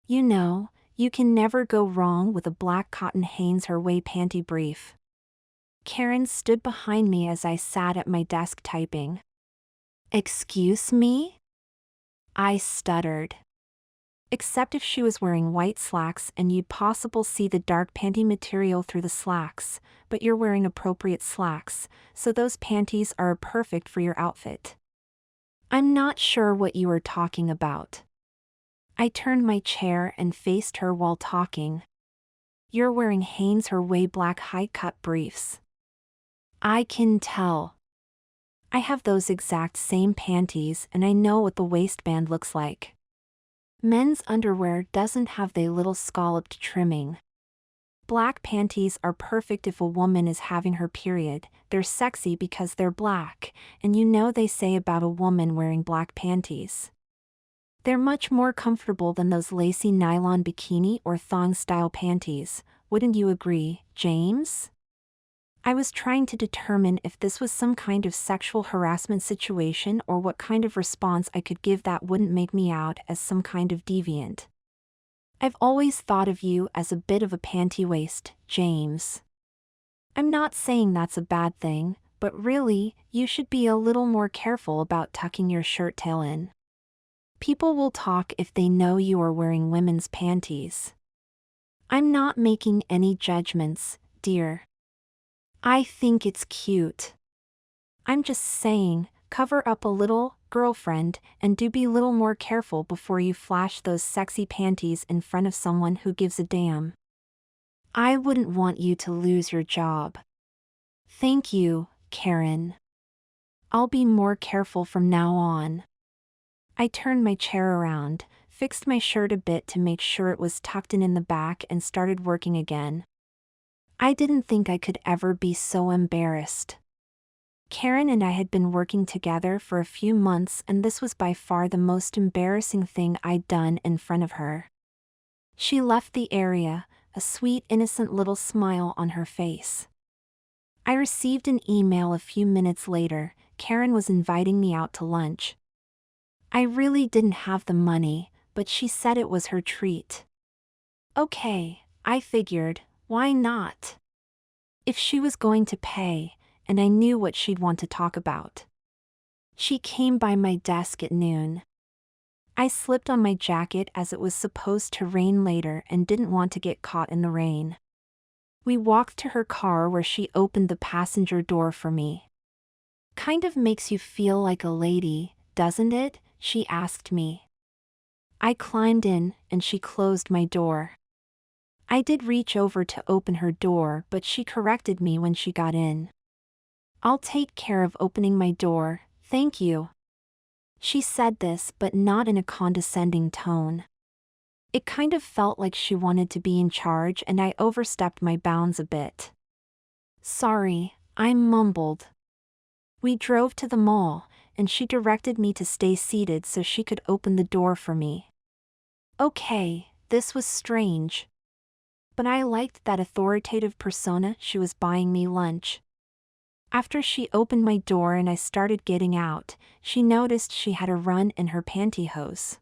You know, you can never go wrong with a black cotton Hanes her way panty brief. Karen stood behind me as I sat at my desk typing. Excuse me? I stuttered. Except if she was wearing white slacks and you'd possibly see the dark panty material through the slacks, but you're wearing appropriate slacks, so those panties are perfect for your outfit. I'm not sure what you were talking about. I turned my chair and faced her while talking. You're wearing Hanes her way black high-cut briefs. I can tell. I have those exact same panties and I know what the waistband looks like. Men's underwear doesn't have the little scalloped trimming. Black panties are perfect if a woman is having her period. They're sexy because they're black, and you know they say about a woman wearing black panties. They're much more comfortable than those lacy nylon bikini or thong-style panties, wouldn't you agree, James? I was trying to determine if this was some kind of sexual harassment situation or what kind of response I could give that wouldn't make me out as some kind of deviant. I've always thought of you as a bit of a panty waist, James. I'm not saying that's a bad thing, but really, you should be a little more careful about tucking your shirt tail in. People will talk if they know you are wearing women's panties. I'm not making any judgments, dear. I think it's cute. I'm just saying, cover up a little, girlfriend, and do be a little more careful before you flash those sexy panties in front of someone who gives a damn. I wouldn't want you to lose your job. Thank you, Karen. I'll be more careful from now on. I turned my chair around, fixed my shirt a bit to make sure it was tucked in the back and started working again. I didn't think I could ever be so embarrassed. Karen and I had been working together for a few months and this was by far the most embarrassing thing I'd done in front of her. She left the area, a sweet innocent little smile on her face. I received an email a few minutes later. Karen was inviting me out to lunch. I really didn't have the money, but she said it was her treat. Okay, I figured, why not? If she was going to pay, and I knew what she'd want to talk about. She came by my desk at noon. I slipped on my jacket as it was supposed to rain later and didn't want to get caught in the rain. We walked to her car where she opened the passenger door for me. Kind of makes you feel like a lady, doesn't it? She asked me. I climbed in, and she closed my door. I did reach over to open her door, but she corrected me when she got in. I'll take care of opening my door, thank you. She said this, but not in a condescending tone. It kind of felt like she wanted to be in charge and I overstepped my bounds a bit. Sorry, I mumbled. We drove to the mall, and she directed me to stay seated so she could open the door for me. Okay, this was strange. But I liked that authoritative persona. She was buying me lunch. After she opened my door and I started getting out, she noticed she had a run in her pantyhose.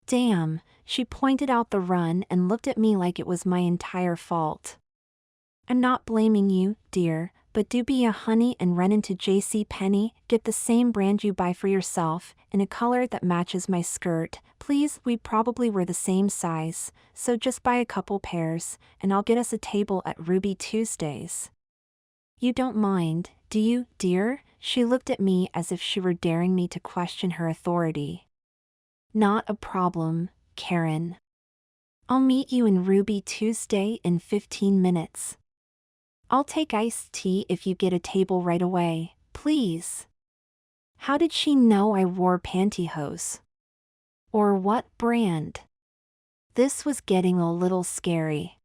Damn, she pointed out the run and looked at me like it was my entire fault. I'm not blaming you, dear, but do be a honey and run into JCPenney, get the same brand you buy for yourself, in a color that matches my skirt. Please, we probably were the same size, so just buy a couple pairs, and I'll get us a table at Ruby Tuesdays. You don't mind, do you, dear? She looked at me as if she were daring me to question her authority. Not a problem, Karen. I'll meet you in Ruby Tuesday in 15 minutes. I'll take iced tea if you get a table right away, please. How did she know I wore pantyhose? Or what brand? This was getting a little scary.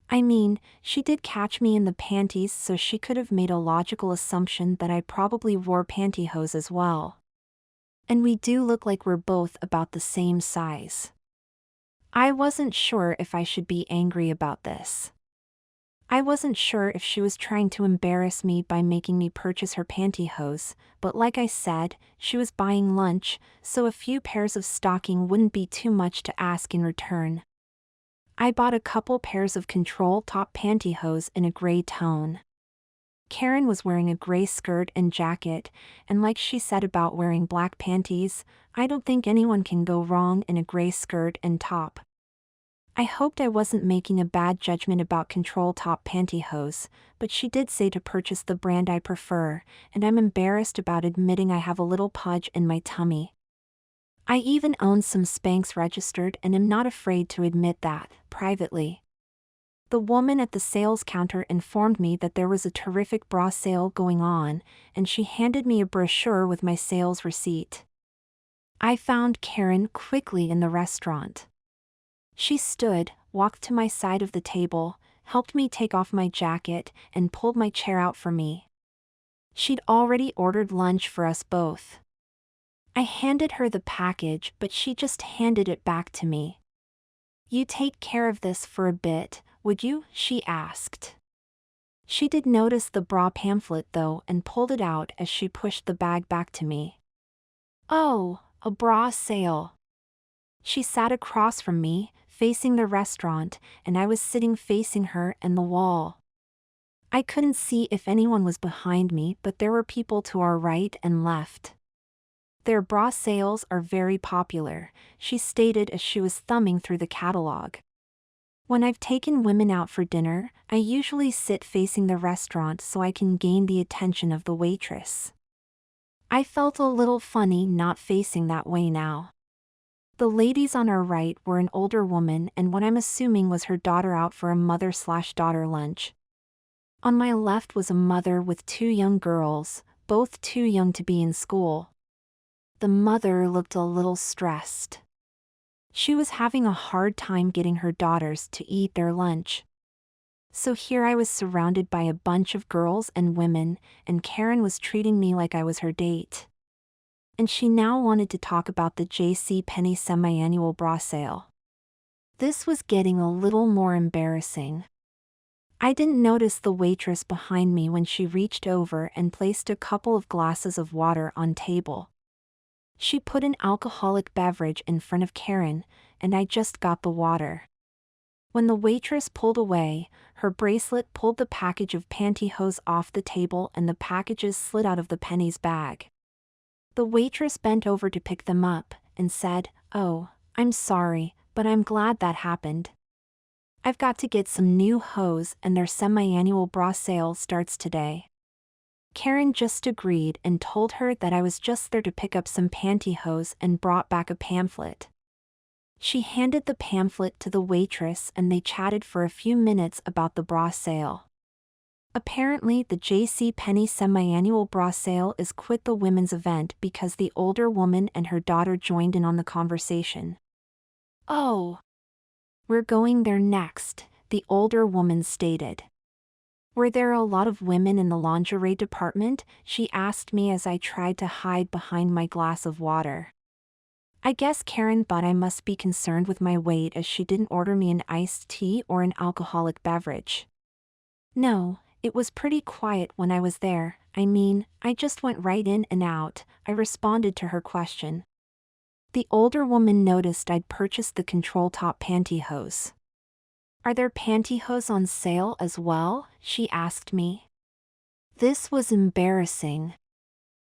I mean, she did catch me in the panties, so she could have made a logical assumption that I probably wore pantyhose as well. And we do look like we're both about the same size. I wasn't sure if I should be angry about this. I wasn't sure if she was trying to embarrass me by making me purchase her pantyhose, but like I said, she was buying lunch, so a few pairs of stocking wouldn't be too much to ask in return. I bought a couple pairs of control top pantyhose in a gray tone. Karen was wearing a gray skirt and jacket, and like she said about wearing black panties, I don't think anyone can go wrong in a gray skirt and top. I hoped I wasn't making a bad judgment about control top pantyhose, but she did say to purchase the brand I prefer, and I'm embarrassed about admitting I have a little pudge in my tummy. I even own some Spanx registered and am not afraid to admit that, privately. The woman at the sales counter informed me that there was a terrific bra sale going on, and she handed me a brochure with my sales receipt. I found Karen quickly in the restaurant. She stood, walked to my side of the table, helped me take off my jacket, and pulled my chair out for me. She'd already ordered lunch for us both. I handed her the package, but she just handed it back to me. "You take care of this for a bit, would you?" she asked. She did notice the bra pamphlet though and pulled it out as she pushed the bag back to me. "Oh, a bra sale." She sat across from me, facing the restaurant, and I was sitting facing her and the wall. I couldn't see if anyone was behind me, but there were people to our right and left. "Their bra sales are very popular," she stated as she was thumbing through the catalog. When I've taken women out for dinner, I usually sit facing the restaurant so I can gain the attention of the waitress. I felt a little funny not facing that way now. The ladies on our right were an older woman and what I'm assuming was her daughter out for a mother/daughter lunch. On my left was a mother with two young girls, both too young to be in school. The mother looked a little stressed. She was having a hard time getting her daughters to eat their lunch. So here I was surrounded by a bunch of girls and women, and Karen was treating me like I was her date. And she now wanted to talk about the JCPenney semi-annual bra sale. This was getting a little more embarrassing. I didn't notice the waitress behind me when she reached over and placed a couple of glasses of water on table. She put an alcoholic beverage in front of Karen, and I just got the water. When the waitress pulled away, her bracelet pulled the package of pantyhose off the table and the packages slid out of the Penny's bag. The waitress bent over to pick them up and said, "Oh, I'm sorry, but I'm glad that happened. I've got to get some new hose and their semi-annual bra sale starts today." Karen just agreed and told her that I was just there to pick up some pantyhose and brought back a pamphlet. She handed the pamphlet to the waitress and they chatted for a few minutes about the bra sale. Apparently the JCPenney semi-annual bra sale is quite the women's event because the older woman and her daughter joined in on the conversation. "Oh, we're going there next," the older woman stated. "Were there a lot of women in the lingerie department?" she asked me as I tried to hide behind my glass of water. I guess Karen thought I must be concerned with my weight as she didn't order me an iced tea or an alcoholic beverage. "No, it was pretty quiet when I was there. I mean, I just went right in and out," I responded to her question. The older woman noticed I'd purchased the control top pantyhose. "Are there pantyhose on sale as well?" she asked me. This was embarrassing.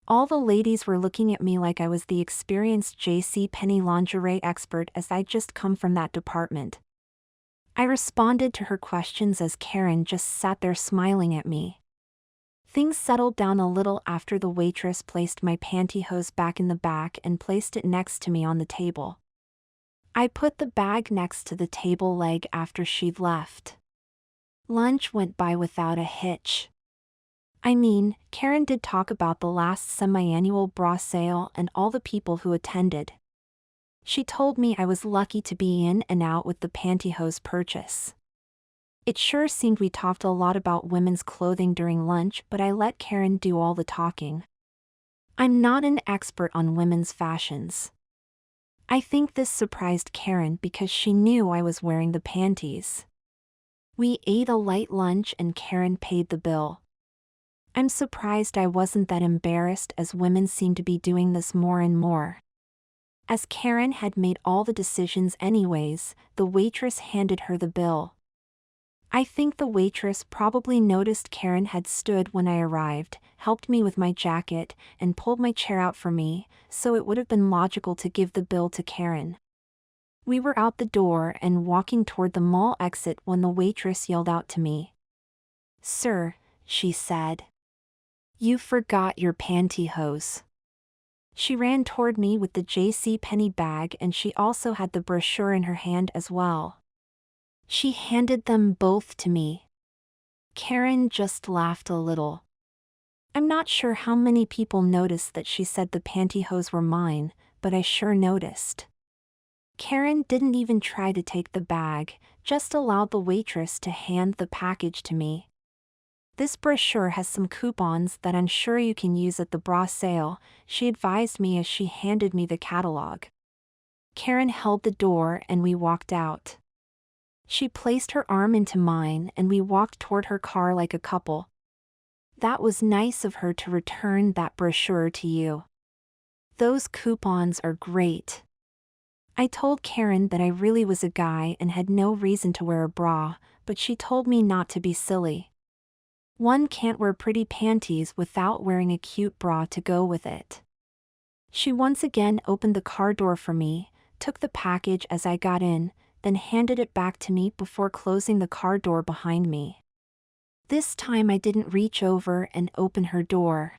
All the ladies were looking at me like I was the experienced JCPenney lingerie expert as I'd just come from that department. I responded to her questions as Karen just sat there smiling at me. Things settled down a little after the waitress placed my pantyhose back in the back and placed it next to me on the table. I put the bag next to the table leg after she'd left. Lunch went by without a hitch. I mean, Karen did talk about the last semi-annual bra sale and all the people who attended. She told me I was lucky to be in and out with the pantyhose purchase. It sure seemed we talked a lot about women's clothing during lunch, but I let Karen do all the talking. I'm not an expert on women's fashions. I think this surprised Karen because she knew I was wearing the panties. We ate a light lunch and Karen paid the bill. I'm surprised I wasn't that embarrassed, as women seem to be doing this more and more. As Karen had made all the decisions anyways, the waitress handed her the bill. I think the waitress probably noticed Karen had stood when I arrived, helped me with my jacket, and pulled my chair out for me, so it would have been logical to give the bill to Karen. We were out the door and walking toward the mall exit when the waitress yelled out to me. "Sir," she said, "you forgot your pantyhose." She ran toward me with the JCPenney bag, and she also had the brochure in her hand as well. She handed them both to me. Karen just laughed a little. I'm not sure how many people noticed that she said the pantyhose were mine, but I sure noticed. Karen didn't even try to take the bag, just allowed the waitress to hand the package to me. "This brochure has some coupons that I'm sure you can use at the bra sale," she advised me as she handed me the catalog. Karen held the door and we walked out. She placed her arm into mine and we walked toward her car like a couple. "That was nice of her to return that brochure to you. Those coupons are great." I told Karen that I really was a guy and had no reason to wear a bra, but she told me not to be silly. One can't wear pretty panties without wearing a cute bra to go with it. She once again opened the car door for me, took the package as I got in, then handed it back to me before closing the car door behind me. This time I didn't reach over and open her door.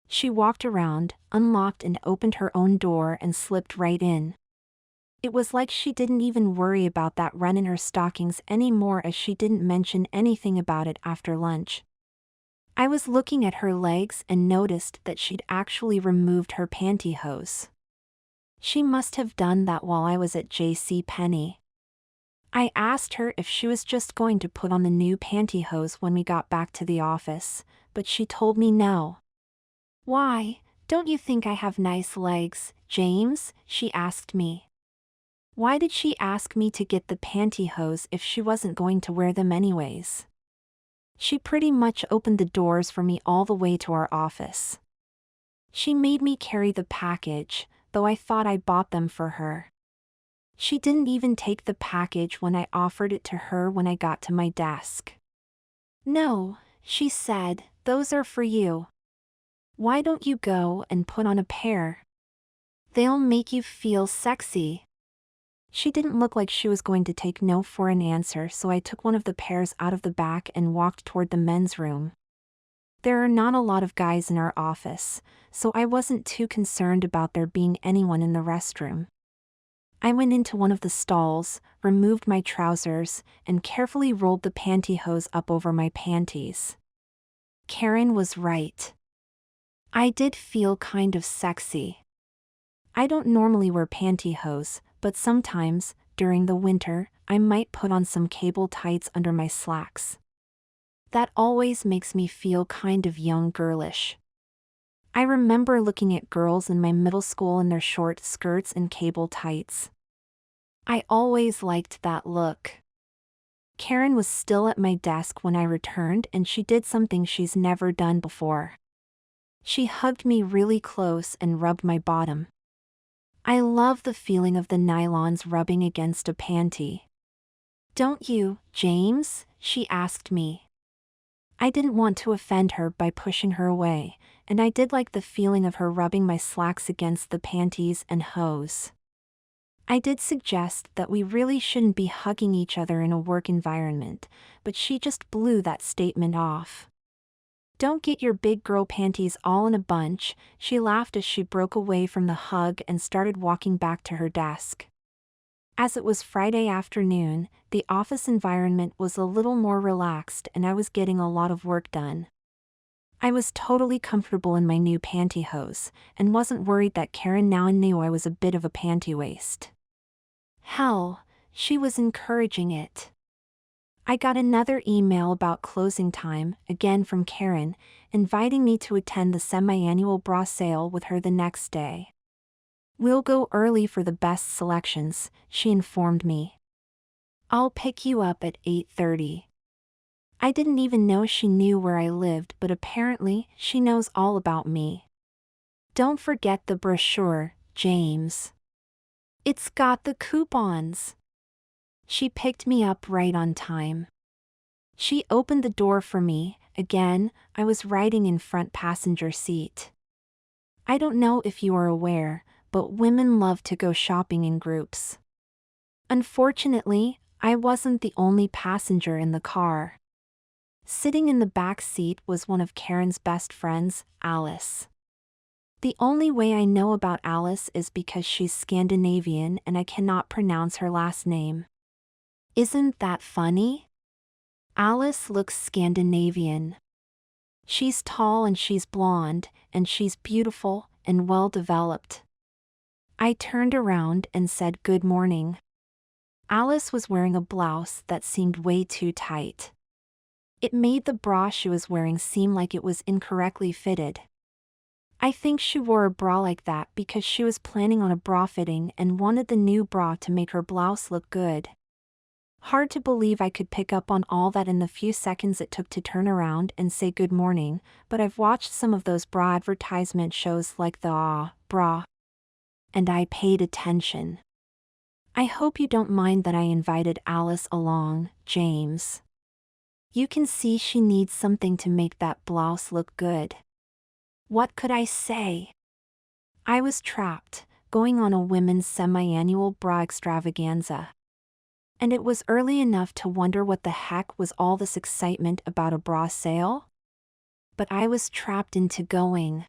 She walked around, unlocked and opened her own door and slipped right in. It was like she didn't even worry about that run in her stockings anymore, as she didn't mention anything about it after lunch. I was looking at her legs and noticed that she'd actually removed her pantyhose. She must have done that while I was at JCPenney. I asked her if she was just going to put on the new pantyhose when we got back to the office, but she told me no. "Why, don't you think I have nice legs, James?" she asked me. Why did she ask me to get the pantyhose if she wasn't going to wear them anyways? She pretty much opened the doors for me all the way to our office. She made me carry the package, though I thought I bought them for her. She didn't even take the package when I offered it to her when I got to my desk. "No," she said, "those are for you. Why don't you go and put on a pair? They'll make you feel sexy." She didn't look like she was going to take no for an answer, so I took one of the pairs out of the back and walked toward the men's room. There are not a lot of guys in our office, so I wasn't too concerned about there being anyone in the restroom. I went into one of the stalls, removed my trousers, and carefully rolled the pantyhose up over my panties. Karen was right. I did feel kind of sexy. I don't normally wear pantyhose, but sometimes, during the winter, I might put on some cable tights under my slacks. That always makes me feel kind of young girlish. I remember looking at girls in my middle school in their short skirts and cable tights. I always liked that look. Karen was still at my desk when I returned, and she did something she's never done before. She hugged me really close and rubbed my bottom. I love the feeling of the nylons rubbing against a panty. "Don't you, James?" she asked me. I didn't want to offend her by pushing her away, and I did like the feeling of her rubbing my slacks against the panties and hose. I did suggest that we really shouldn't be hugging each other in a work environment, but she just blew that statement off. "Don't get your big girl panties all in a bunch," she laughed as she broke away from the hug and started walking back to her desk. As it was Friday afternoon, the office environment was a little more relaxed and I was getting a lot of work done. I was totally comfortable in my new pantyhose, and wasn't worried that Karen now knew I was a bit of a panty waste. Hell, she was encouraging it. I got another email about closing time, again from Karen, inviting me to attend the semi-annual bra sale with her the next day. "We'll go early for the best selections," she informed me. I'll pick you up at 8:30. I didn't even know she knew where I lived, but apparently she knows all about me. Don't forget the brochure, James. It's got the coupons. She picked me up right on time. She opened the door for me. Again, I was riding in front passenger seat. I don't know if you are aware, but women love to go shopping in groups. Unfortunately, I wasn't the only passenger in the car. Sitting in the back seat was one of Karen's best friends, Alice. The only way I know about Alice is because she's Scandinavian and I cannot pronounce her last name. Isn't that funny? Alice looks Scandinavian. She's tall and she's blonde, and she's beautiful and well-developed. I turned around and said good morning. Alice was wearing a blouse that seemed way too tight. It made the bra she was wearing seem like it was incorrectly fitted. I think she wore a bra like that because she was planning on a bra fitting and wanted the new bra to make her blouse look good. Hard to believe I could pick up on all that in the few seconds it took to turn around and say good morning, but I've watched some of those bra advertisement shows like the bra. And I paid attention. I hope you don't mind that I invited Alice along, James. You can see she needs something to make that blouse look good. What could I say? I was trapped, going on a women's semi-annual bra extravaganza. And it was early enough to wonder what the heck was all this excitement about a bra sale? But I was trapped into going.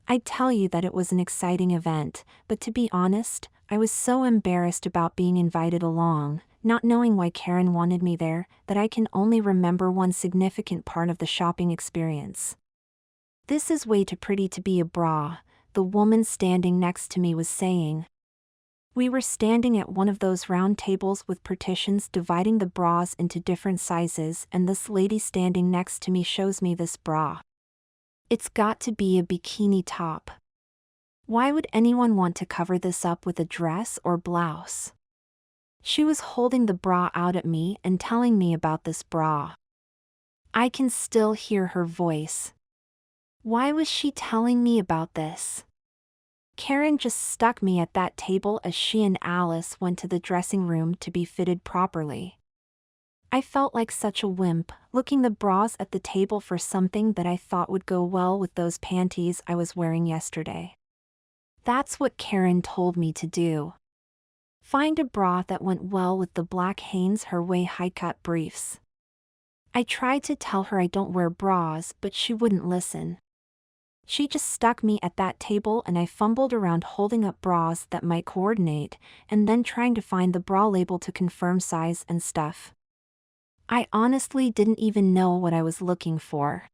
I'd tell you that it was an exciting event, but to be honest, I was so embarrassed about being invited along, not knowing why Karen wanted me there, that I can only remember one significant part of the shopping experience. "This is way too pretty to be a bra," the woman standing next to me was saying. We were standing at one of those round tables with partitions dividing the bras into different sizes, and this lady standing next to me shows me this bra. It's got to be a bikini top. Why would anyone want to cover this up with a dress or blouse? She was holding the bra out at me and telling me about this bra. I can still hear her voice. Why was she telling me about this? Karen just stuck me at that table as she and Alice went to the dressing room to be fitted properly. I felt like such a wimp, looking the bras at the table for something that I thought would go well with those panties I was wearing yesterday. That's what Karen told me to do. Find a bra that went well with the black Hanes Her Way high-cut briefs. I tried to tell her I don't wear bras, but she wouldn't listen. She just stuck me at that table and I fumbled around holding up bras that might coordinate, and then trying to find the bra label to confirm size and stuff. I honestly didn't even know what I was looking for.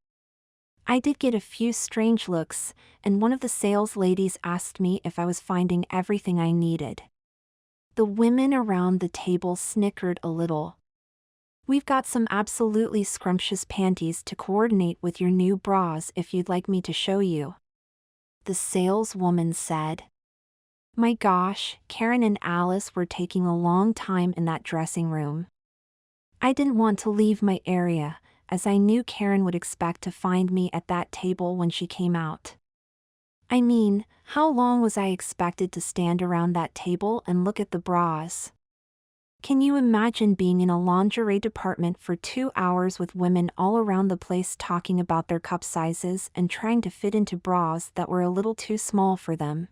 I did get a few strange looks, and one of the sales ladies asked me if I was finding everything I needed. The women around the table snickered a little. "We've got some absolutely scrumptious panties to coordinate with your new bras if you'd like me to show you," the saleswoman said. My gosh, Karen and Alice were taking a long time in that dressing room. I didn't want to leave my area, as I knew Karen would expect to find me at that table when she came out. I mean, how long was I expected to stand around that table and look at the bras? Can you imagine being in a lingerie department for 2 hours with women all around the place talking about their cup sizes and trying to fit into bras that were a little too small for them?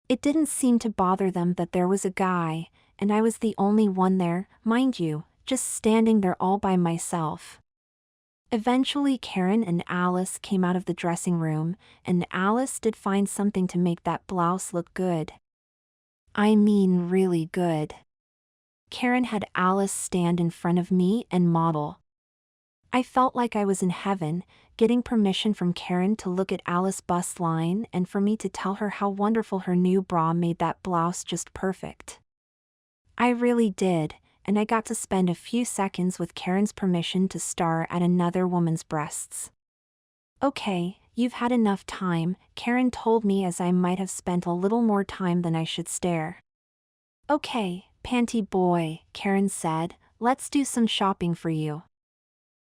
It didn't seem to bother them that there was a guy, and I was the only one there, mind you, just standing there all by myself. Eventually Karen and Alice came out of the dressing room, and Alice did find something to make that blouse look good. I mean really good. Karen had Alice stand in front of me and model. I felt like I was in heaven, getting permission from Karen to look at Alice's bust line and for me to tell her how wonderful her new bra made that blouse just perfect. I really did, and I got to spend a few seconds with Karen's permission to stare at another woman's breasts. "Okay, you've had enough time," Karen told me as I might have spent a little more time than I should stare. "Okay, Panty boy, Karen said, let's do some shopping for you.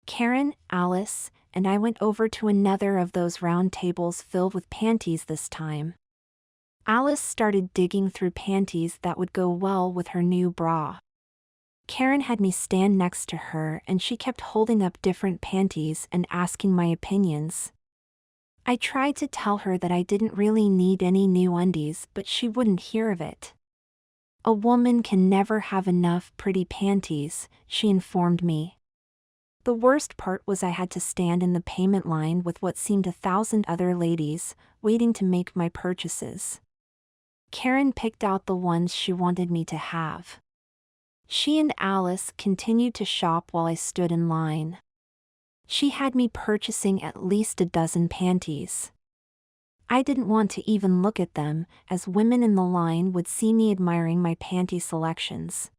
Karen, Alice, and I went over to another of those round tables filled with panties this time. Alice started digging through panties that would go well with her new bra. Karen had me stand next to her and she kept holding up different panties and asking my opinions. I tried to tell her that I didn't really need any new undies, but she wouldn't hear of it. A woman can never have enough pretty panties, she informed me. The worst part was I had to stand in the payment line with what seemed 1,000 other ladies, waiting to make my purchases. Karen picked out the ones she wanted me to have. She and Alice continued to shop while I stood in line. She had me purchasing at least a dozen panties. I didn't want to even look at them, as women in the line would see me admiring my panty selections.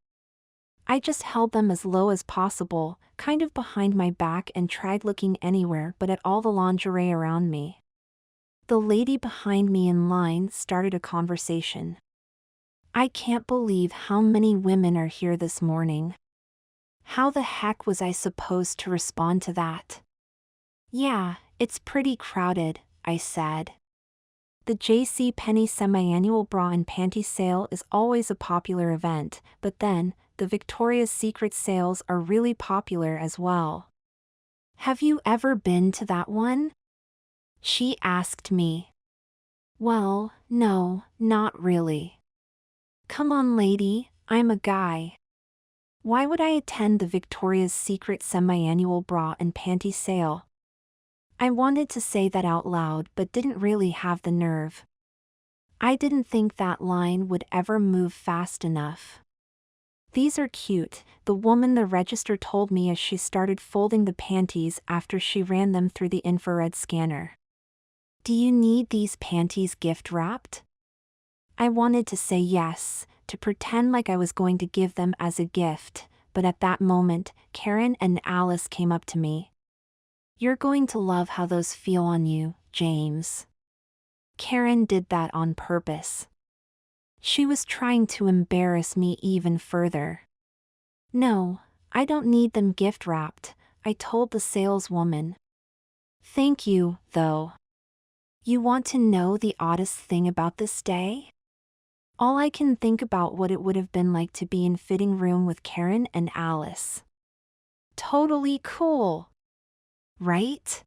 I just held them as low as possible, kind of behind my back, and tried looking anywhere but at all the lingerie around me. The lady behind me in line started a conversation. I can't believe how many women are here this morning. How the heck was I supposed to respond to that? Yeah, it's pretty crowded, I said. The JCPenney semi-annual bra and panty sale is always a popular event, but then, the Victoria's Secret sales are really popular as well. Have you ever been to that one? She asked me. Well, no, not really. Come on, lady, I'm a guy. Why would I attend the Victoria's Secret semi-annual bra and panty sale? I wanted to say that out loud but didn't really have the nerve. I didn't think that line would ever move fast enough. These are cute, the woman the register told me as she started folding the panties after she ran them through the infrared scanner. Do you need these panties gift wrapped? I wanted to say yes, to pretend like I was going to give them as a gift, but at that moment, Karen and Alice came up to me. You're going to love how those feel on you, James. Karen did that on purpose. She was trying to embarrass me even further. No, I don't need them gift wrapped, I told the saleswoman. Thank you, though. You want to know the oddest thing about this day? All I can think about what it would have been like to be in fitting room with Karen and Alice. Totally cool. Right?